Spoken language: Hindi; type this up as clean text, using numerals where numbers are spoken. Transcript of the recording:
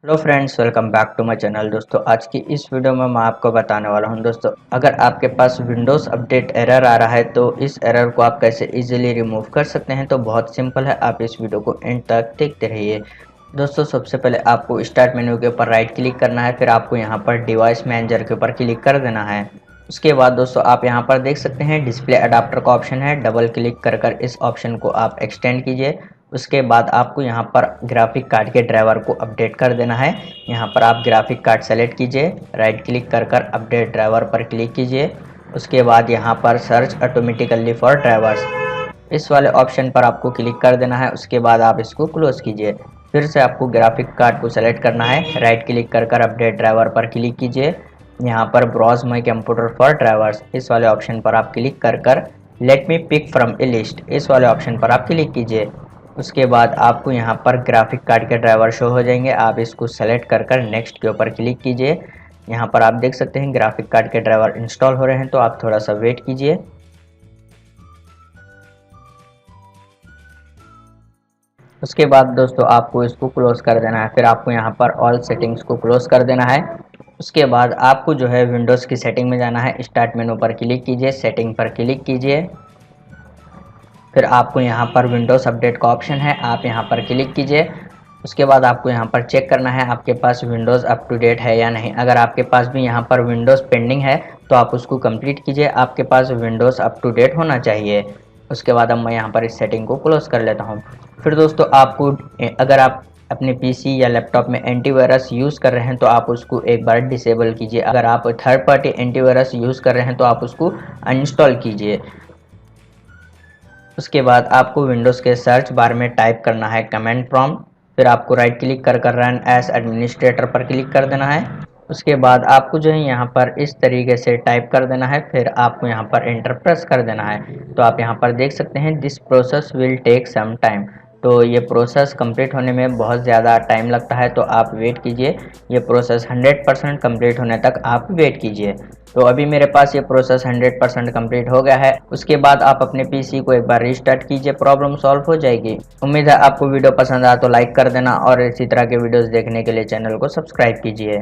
Hello friends, welcome back to my channel. दोस्तों, आज की इस वीडियो में मैं आपको बताने वाला हूं दोस्तों, अगर आपके पास विंडोज़ अपडेट एरर आ रहा है तो इस एरर को आप कैसे इजीली रिमूव कर सकते हैं। तो बहुत सिंपल है, आप इस वीडियो को एंड तक देखते रहिए। दोस्तों, सबसे पहले आपको स्टार्ट मेन्यू के ऊपर राइट क्लिक करना है, फिर आपको यहाँ पर डिवाइस मैनेजर के ऊपर क्लिक कर देना है। उसके बाद दोस्तों आप यहाँ पर देख सकते हैं डिस्प्ले अडाप्टर का ऑप्शन है, डबल क्लिक कर इस ऑप्शन को आप एक्सटेंड कीजिए। उसके बाद आपको यहाँ पर ग्राफिक कार्ड के ड्राइवर को अपडेट कर देना है। यहाँ पर आप ग्राफिक कार्ड सेलेक्ट कीजिए, राइट क्लिक कर अपडेट ड्राइवर पर क्लिक कीजिए। उसके बाद यहाँ पर सर्च ऑटोमेटिकली फॉर ड्राइवर्स, इस वाले ऑप्शन पर आपको क्लिक कर देना है। उसके बाद आप इसको क्लोज कीजिए। फिर से आपको ग्राफिक कार्ड को सेलेक्ट करना है, राइट क्लिक कर अपडेट ड्राइवर पर क्लिक कीजिए। यहाँ पर browse my computer for drivers, इस वाले ऑप्शन पर आप क्लिक कर let me pick from a list, इस वाले ऑप्शन पर आप क्लिक कीजिए। उसके बाद आपको यहाँ पर ग्राफिक कार्ड के ड्राइवर शो हो जाएंगे, आप इसको सेलेक्ट कर नेक्स्ट के ऊपर क्लिक कीजिए। यहाँ पर आप देख सकते हैं ग्राफिक कार्ड के ड्राइवर इंस्टॉल हो रहे हैं, तो आप थोड़ा सा वेट कीजिए। उसके बाद दोस्तों आपको इसको क्लोज कर देना है, फिर आपको यहाँ पर ऑल सेटिंग्स को क्लोज कर देना है। उसके बाद आपको जो है विंडोज़ की सेटिंग में जाना है, स्टार्ट मेनू पर क्लिक कीजिए, सेटिंग पर क्लिक कीजिए। फिर आपको यहाँ पर विंडोज़ अपडेट का ऑप्शन है, आप यहाँ पर क्लिक कीजिए। उसके बाद आपको यहाँ पर चेक करना है आपके पास विंडोज़ अप टू डेट है या नहीं। अगर आपके पास भी यहाँ पर विंडोज़ पेंडिंग है तो आप उसको कंप्लीट कीजिए, आपके पास विंडोज़ अप टू डेट होना चाहिए। उसके बाद अब मैं यहाँ पर इस सेटिंग को क्लोज कर लेता हूँ। फिर दोस्तों आपको अगर आप अपने पीसी या लैपटॉप में एंटीवायरस यूज़ कर रहे हैं तो आप उसको एक बार डिसेबल कीजिए। अगर आप थर्ड पार्टी एंटीवायरस यूज़ कर रहे हैं तो आप उसको अनइंस्टॉल कीजिए। उसके बाद आपको विंडोज़ के सर्च बार में टाइप करना है कमांड प्रॉम्प्ट, फिर आपको राइट क्लिक कर रन एज एडमिनिस्ट्रेटर पर क्लिक कर देना है। उसके बाद आपको जो है यहाँ पर इस तरीके से टाइप कर देना है, फिर आपको यहाँ पर एंटर प्रेस कर देना है। तो आप यहाँ पर देख सकते हैं this process will take some time, तो ये प्रोसेस कंप्लीट होने में बहुत ज़्यादा टाइम लगता है, तो आप वेट कीजिए। ये प्रोसेस 100% कंप्लीट होने तक आप वेट कीजिए। तो अभी मेरे पास ये प्रोसेस 100% कंप्लीट हो गया है। उसके बाद आप अपने पीसी को एक बार रीस्टार्ट कीजिए, प्रॉब्लम सॉल्व हो जाएगी। उम्मीद है आपको वीडियो पसंद आया तो लाइक कर देना और इसी तरह के वीडियोस देखने के लिए चैनल को सब्सक्राइब कीजिए।